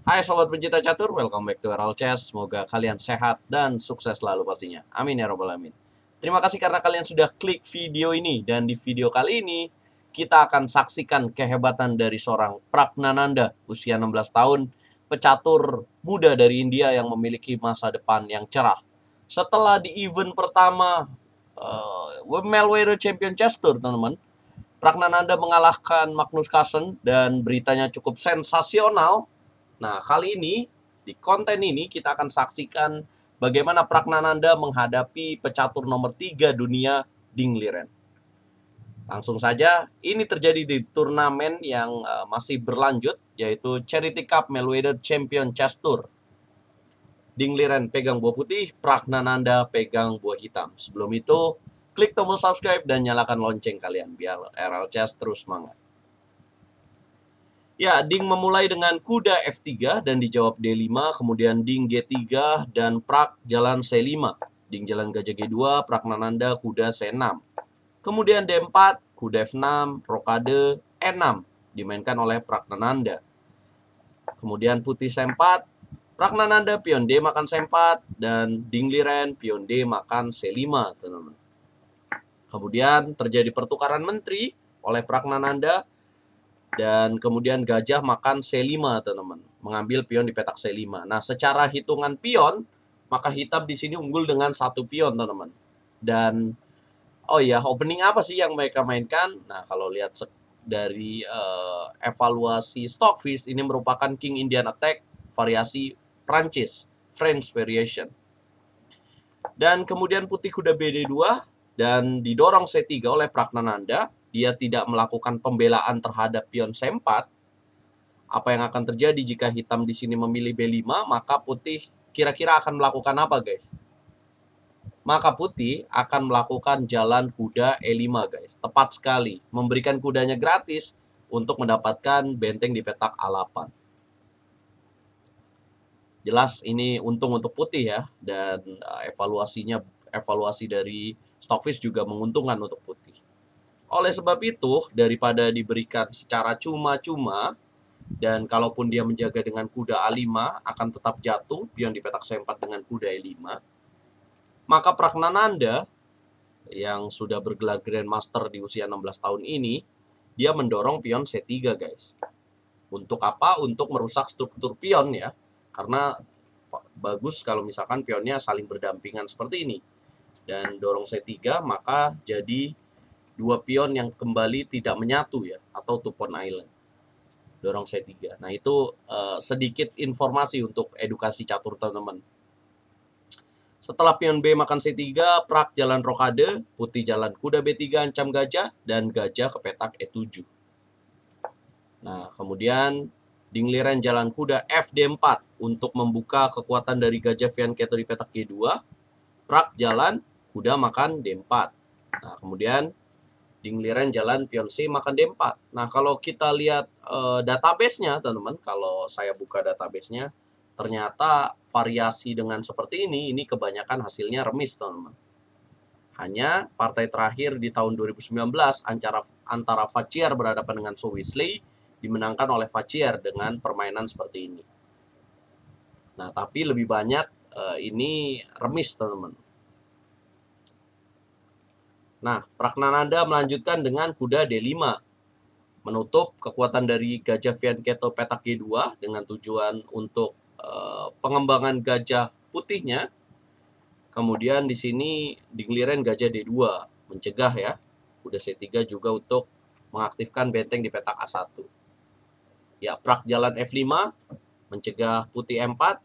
Hai sobat pencinta catur, welcome back to Eral Chess. Semoga kalian sehat dan sukses selalu pastinya. Amin ya robbal alamin. Terima kasih karena kalian sudah klik video ini. Dan di video kali ini kita akan saksikan kehebatan dari seorang Praggnanandha usia 16 tahun, pecatur muda dari India yang memiliki masa depan yang cerah. Setelah di event pertama Melweiro Champion Chess Tour, teman-teman, Praggnanandha mengalahkan Magnus Carlsen dan beritanya cukup sensasional. Nah, kali ini di konten ini kita akan saksikan bagaimana Praggnanandha menghadapi pecatur nomor 3 dunia, Ding Liren. Langsung saja, ini terjadi di turnamen yang masih berlanjut, yaitu Charity Cup Melweiro Champion Chess Tour. Ding Liren pegang buah putih, Praggnanandha pegang buah hitam. Sebelum itu, klik tombol subscribe dan nyalakan lonceng kalian biar RL Chess terus semangat. Ya, Ding memulai dengan kuda F3 dan dijawab D5, kemudian Ding G3 dan Prag jalan C5. Ding jalan gajah G2, Praggnanandha kuda C6. Kemudian D4, kuda F6, rokade E6 dimainkan oleh Praggnanandha. Kemudian putih C4, Praggnanandha pion D makan C4 dan Ding Liren pion D makan C5, teman-teman. Kemudian terjadi pertukaran menteri oleh Praggnanandha dan kemudian gajah makan C5, teman-teman, mengambil pion di petak C5. Nah, secara hitungan pion, maka hitam di sini unggul dengan 1 pion, teman-teman. Dan oh iya, opening apa sih yang mereka mainkan? Nah, kalau lihat dari evaluasi Stockfish, ini merupakan King Indian Attack variasi Prancis, French variation. Dan kemudian putih kuda BD2 dan didorong C3 oleh Praggnanandha. Dia tidak melakukan pembelaan terhadap pion C4. Apa yang akan terjadi jika hitam di sini memilih B5, maka putih kira-kira akan melakukan apa, guys? Maka putih akan melakukan jalan kuda E5, guys. Tepat sekali, memberikan kudanya gratis untuk mendapatkan benteng di petak A8. Jelas ini untung untuk putih ya, dan evaluasi dari Stockfish juga menguntungkan untuk putih. Oleh sebab itu, daripada diberikan secara cuma-cuma, dan kalaupun dia menjaga dengan kuda A5 akan tetap jatuh pion di petak C4 dengan kuda E5, maka Praggnanandha yang sudah bergelar Grandmaster di usia 16 tahun ini, dia mendorong pion C3, guys. Untuk apa? Untuk merusak struktur pion ya. Karena bagus kalau misalkan pionnya saling berdampingan seperti ini. Dan dorong C3, maka jadi 2 pion yang kembali tidak menyatu ya, atau two pawn island. Dorong C3. Nah, itu sedikit informasi untuk edukasi catur, teman-teman. Setelah pion B makan C3, Prag jalan rokade, putih jalan kuda B3 ancam gajah, dan gajah ke petak E7. Nah, kemudian Ding Liren jalan kuda FD4 untuk membuka kekuatan dari gajah Fianchetto di petak G2. Prag jalan kuda makan D4. Nah, kemudian Ding Liren jalan pion C makan D4. Nah, kalau kita lihat database-nya, teman-teman, kalau saya buka database-nya, ternyata variasi dengan seperti ini kebanyakan hasilnya remis, teman-teman. Hanya partai terakhir di tahun 2019 antara Fachier berhadapan dengan Su Weasley dimenangkan oleh Fachier dengan permainan seperti ini. Nah, tapi lebih banyak ini remis, teman-teman. Nah, Praggnanandha melanjutkan dengan kuda D5, menutup kekuatan dari gajah Fianchetto petak G2 dengan tujuan untuk pengembangan gajah putihnya. Kemudian di sini Ding Liren gajah D2, mencegah ya. Kuda C3 juga untuk mengaktifkan benteng di petak A1. Ya, Prag jalan F5, mencegah putih M4.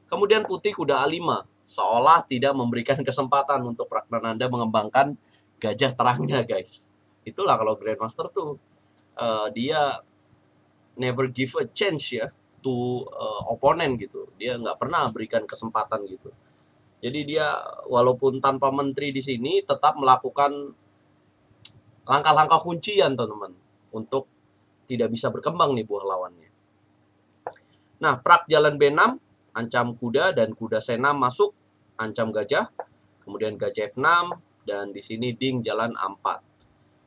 Kemudian putih kuda A5, seolah tidak memberikan kesempatan untuk Praggnanandha mengembangkan gajah terangnya, guys. Itulah kalau Grandmaster tuh dia never give a chance ya to opponent gitu. Dia nggak pernah berikan kesempatan gitu. Jadi dia walaupun tanpa menteri di sini tetap melakukan langkah-langkah kuncian, teman-teman, untuk tidak bisa berkembang nih buah lawannya. Nah, Prag jalan B6, ancam kuda, dan kuda C6 masuk, ancam gajah. Kemudian gajah F6, dan di sini Ding jalan A4.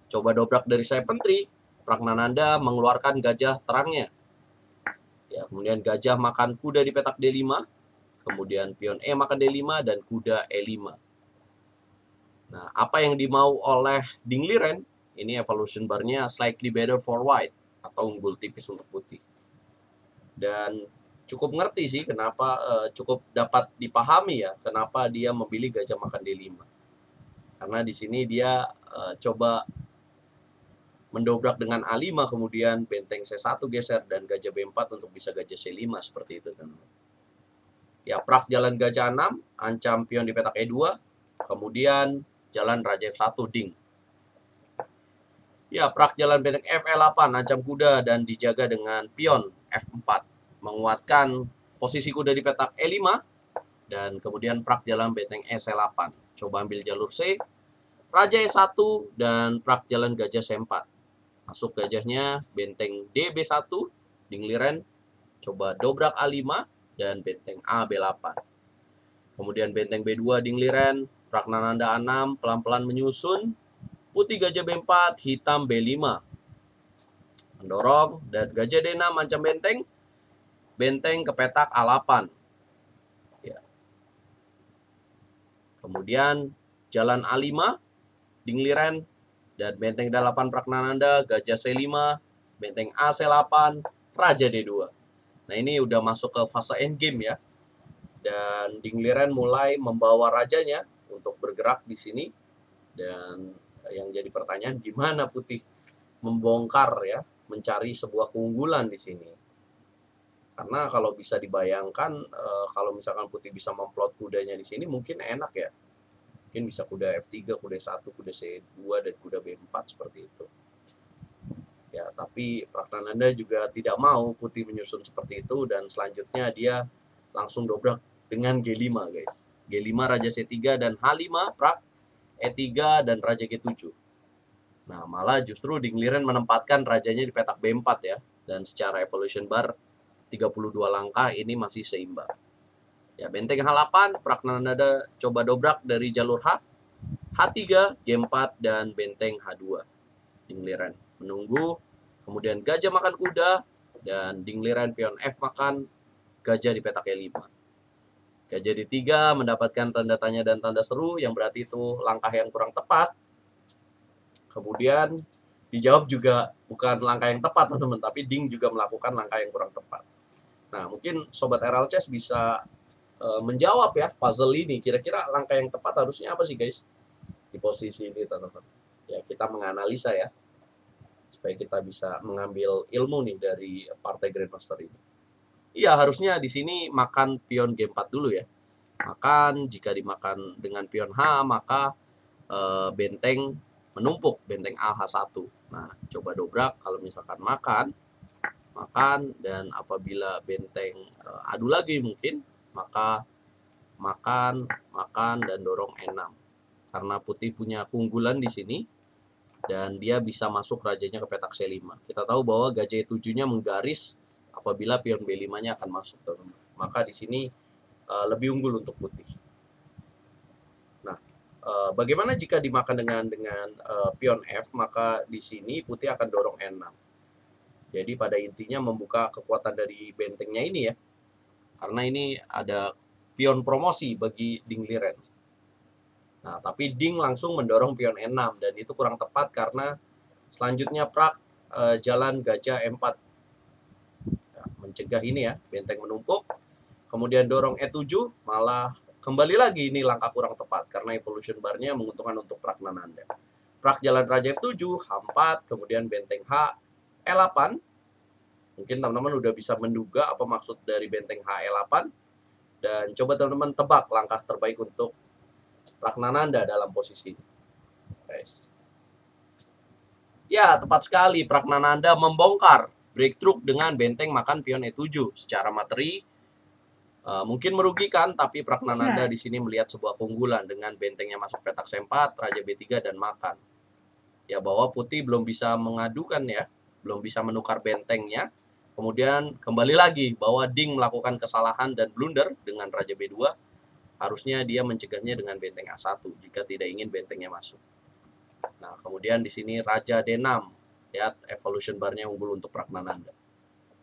Coba dobrak dari sayap menteri, Praggnanandha mengeluarkan gajah terangnya. Ya, kemudian gajah makan kuda di petak D5, kemudian pion E makan D5 dan kuda E5. Nah, apa yang dimau oleh Ding Liren? Ini evolution bar-nya slightly better for white atau unggul tipis untuk putih. Dan cukup ngerti sih kenapa, cukup dapat dipahami ya kenapa dia memilih gajah makan D5. Karena di sini dia coba mendobrak dengan A5, kemudian benteng C1 geser dan gajah B4 untuk bisa gajah C5 seperti itu kan. Ya, prak jalan gajah 6, ancam pion di petak E2, kemudian jalan raja F1 ding. Ya, prak jalan benteng FE8, ancam kuda dan dijaga dengan pion F4, menguatkan posisi kuda di petak E5, dan kemudian prak jalan benteng SE8. Coba ambil jalur C, raja E1, dan prak jalan gajah C4. Masuk gajahnya benteng DB1, Ding Liren, coba dobrak A5, dan benteng AB8. Kemudian benteng B2 Ding Liren, prak Nananda A6, pelan-pelan menyusun, putih gajah B4, hitam B5. Mendorong, dan gajah D6 ancam benteng, benteng ke petak A8. Ya. Kemudian jalan A5, Ding Liren, dan benteng D8 prak Nananda, gajah C5, benteng AC8, raja D2. Nah, ini udah masuk ke fase endgame ya. Dan Ding Liren mulai membawa rajanya untuk bergerak di sini. Dan yang jadi pertanyaan, gimana putih membongkar ya, mencari sebuah keunggulan di sini. Karena kalau bisa dibayangkan, kalau misalkan putih bisa memplot kudanya di sini mungkin enak ya. Mungkin bisa kuda F3, kuda 1, kuda C2, dan kuda B4 seperti itu. Ya, tapi Praknananda juga tidak mau putih menyusun seperti itu, dan selanjutnya dia langsung dobrak dengan G5 guys. G5 raja C3 dan H5 prak E3 dan raja G7. Nah, malah justru Ding Liren menempatkan rajanya di petak B4 ya. Dan secara evolution bar 32 langkah ini masih seimbang. Ya, benteng H8 Praknananda coba dobrak dari jalur H, H3, G4 dan benteng H2. Ding Liren menunggu, kemudian gajah makan kuda, dan Ding Liren pion F makan gajah di petak E5. Gajah D3 mendapatkan tanda tanya dan tanda seru, yang berarti itu langkah yang kurang tepat. Kemudian dijawab juga bukan langkah yang tepat teman-teman, tapi Ding juga melakukan langkah yang kurang tepat. Nah, mungkin Sobat RL Chess bisa menjawab ya puzzle ini. Kira-kira langkah yang tepat harusnya apa sih guys di posisi ini teman-teman. Ya, kita menganalisa ya, supaya kita bisa mengambil ilmu nih dari partai Grandmaster ini. Iya, harusnya di sini makan pion G4 dulu ya. Makan, jika dimakan dengan pion H, maka benteng menumpuk, benteng A H1. Nah, coba dobrak kalau misalkan makan, dan apabila benteng adu lagi mungkin, maka makan, dan dorong E6. Karena putih punya keunggulan di sini, dan dia bisa masuk rajanya ke petak C5. Kita tahu bahwa gajah E7-nya menggaris apabila pion B5-nya akan masuk, teman-teman. Maka di sini lebih unggul untuk putih. Nah, bagaimana jika dimakan dengan pion F, maka di sini putih akan dorong E6. Jadi pada intinya membuka kekuatan dari bentengnya ini ya. Karena ini ada pion promosi bagi Ding Liren. Nah, tapi Ding langsung mendorong pion E6, dan itu kurang tepat karena selanjutnya prak jalan gajah E4. Nah, mencegah ini ya, benteng menumpuk. Kemudian dorong E7, malah kembali lagi ini langkah kurang tepat karena evolution bar-nya menguntungkan untuk Praknananda. Prak jalan raja F7, H4, kemudian benteng H, E8. Mungkin teman-teman udah bisa menduga apa maksud dari benteng H, E8. Dan coba teman-teman tebak langkah terbaik untuk Praknananda dalam posisi ini. Guys. Ya, tepat sekali. Praknananda membongkar breakthrough dengan benteng makan pion E7. Secara materi mungkin merugikan, tapi Praknananda di sini melihat sebuah keunggulan dengan bentengnya masuk petak C4, raja B3 dan makan. Ya, bahwa putih belum bisa mengadukan ya, belum bisa menukar bentengnya. Kemudian kembali lagi bahwa Ding melakukan kesalahan dan blunder dengan raja B2. Harusnya dia mencegahnya dengan benteng A1 jika tidak ingin bentengnya masuk. Nah, kemudian di sini raja D6. Lihat evolution bar-nya unggul untuk Praknananda.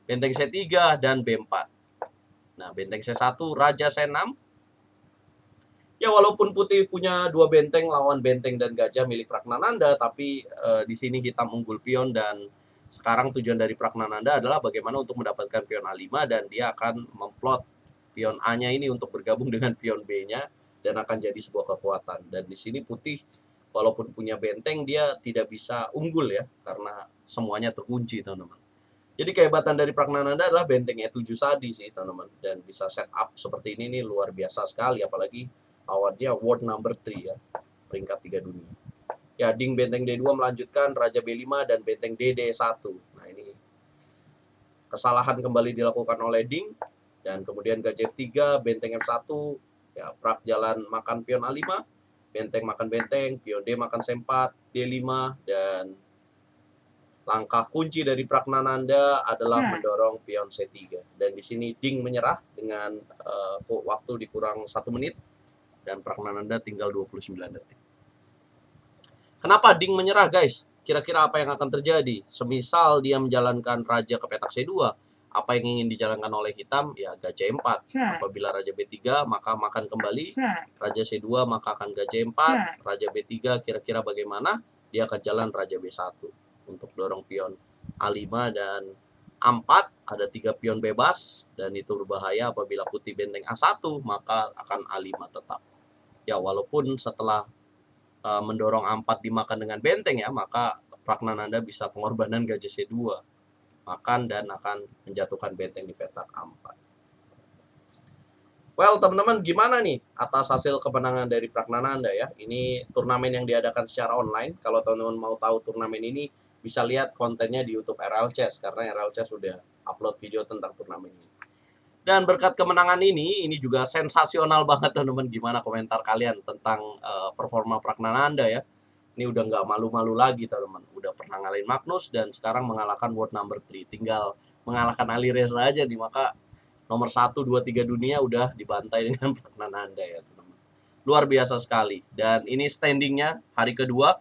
benteng C3, dan B4. Nah, benteng C1, Raja C6. Ya, walaupun putih punya 2 benteng lawan benteng dan gajah milik Pragnananda, tapi di sini hitam unggul pion, dan sekarang tujuan dari Pragnananda adalah bagaimana untuk mendapatkan pion A5, dan dia akan memplot pion A-nya ini untuk bergabung dengan pion B-nya dan akan jadi sebuah kekuatan. Dan di sini putih walaupun punya benteng, dia tidak bisa unggul ya, karena semuanya terkunci, teman-teman. Jadi kehebatan dari Pragnananda adalah benteng E7 tadi sih, teman-teman. Dan bisa set up seperti ini nih luar biasa sekali, apalagi lawannya world number 3 ya, peringkat 3 dunia. Ya, Ding benteng D2 melanjutkan Raja B5 dan benteng DD1. Nah, ini kesalahan kembali dilakukan oleh Ding, dan kemudian gajah F3, benteng F1, ya Prak jalan makan pion A5, benteng makan benteng, pion D makan C4, D5, dan langkah kunci dari Pragnananda adalah mendorong pion C3. Dan di sini Ding menyerah dengan waktu dikurang 1 menit, dan Pragnananda tinggal 29 detik. Kenapa Ding menyerah, guys? Kira-kira apa yang akan terjadi? Semisal dia menjalankan Raja ke petak C2, apa yang ingin dijalankan oleh hitam? Ya, gajah E4. Apabila Raja B3, maka makan kembali. Raja C2, maka akan gajah E4. Raja B3, kira-kira bagaimana? Dia akan jalan Raja B1 untuk dorong pion A5 dan A4. Ada 3 pion bebas, dan itu berbahaya. Apabila putih benteng A1, maka akan A5 tetap. Ya, walaupun setelah mendorong A4 dimakan dengan benteng ya, maka Pragnananda bisa pengorbanan gajah C2 makan dan akan menjatuhkan benteng di petak A4. Well, teman-teman, gimana nih atas hasil kemenangan dari Pragnananda ya? Ini turnamen yang diadakan secara online. Kalau teman-teman mau tahu turnamen ini, bisa lihat kontennya di YouTube RL Chess, karena RL Chess sudah upload video tentang turnamen ini. Dan berkat kemenangan ini juga sensasional banget, teman-teman. Gimana komentar kalian tentang performa Pragnananda ya? Ini udah nggak malu-malu lagi, teman-teman. Udah pernah ngalahin Magnus dan sekarang mengalahkan world number 3. Tinggal mengalahkan Alireza aja nih, maka nomor 1, 2, 3 dunia udah dibantai dengan Pragnananda ya, teman-teman. Luar biasa sekali. Dan ini standingnya hari kedua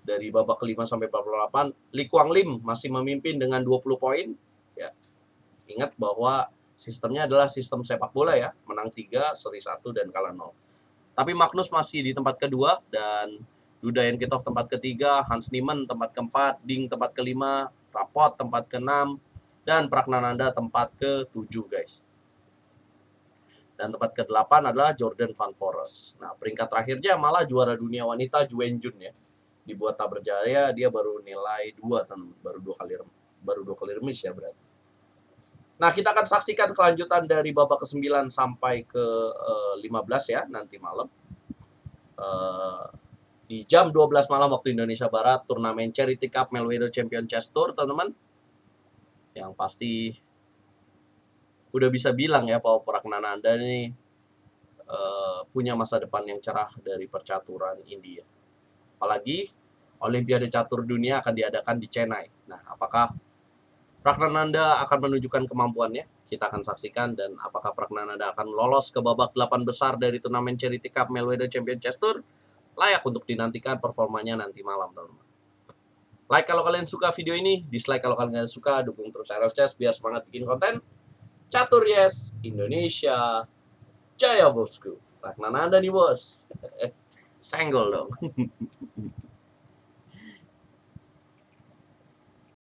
dari babak ke-5 sampai babak ke-8. Lee Kwang Lim masih memimpin dengan 20 poin. Ya. Ingat bahwa sistemnya adalah sistem sepak bola ya, menang 3, seri 1, dan kalah 0. Tapi Magnus masih di tempat kedua, dan Duda Enkitov tempat ketiga, Hans Niemann tempat keempat, Ding tempat kelima, Rapot tempat keenam, dan Pragnananda tempat ke-7, guys. Dan tempat ke-8 adalah Jordan Van Forest. Nah, peringkat terakhirnya malah juara dunia wanita Ju Wenjun ya. Dibuat tak berjaya, dia baru nilai 2, baru dua kali remis ya berarti. Nah, kita akan saksikan kelanjutan dari babak ke-9 sampai ke-15 ya, nanti malam. Di jam 12 malam waktu Indonesia Barat, turnamen Charity Cup Melwedo Champion Chess Tour, teman-teman. Yang pasti udah bisa bilang ya, bahwa Pragnananda ini punya masa depan yang cerah dari percaturan India. Apalagi Olimpiade Catur Dunia akan diadakan di Chennai. Nah, apakah Pragnananda akan menunjukkan kemampuannya? Kita akan saksikan. Dan apakah Pragnananda akan lolos ke babak 8 besar dari turnamen Charity Cup Melwedo Champion Chess Tour? Layak untuk dinantikan performanya nanti malam, teman-teman. Like kalau kalian suka video ini, dislike kalau kalian suka, dukung terus RL Chess biar semangat bikin konten. Catur yes, Indonesia, Jaya bosku. Pragnananda nih bos. Senggol dong.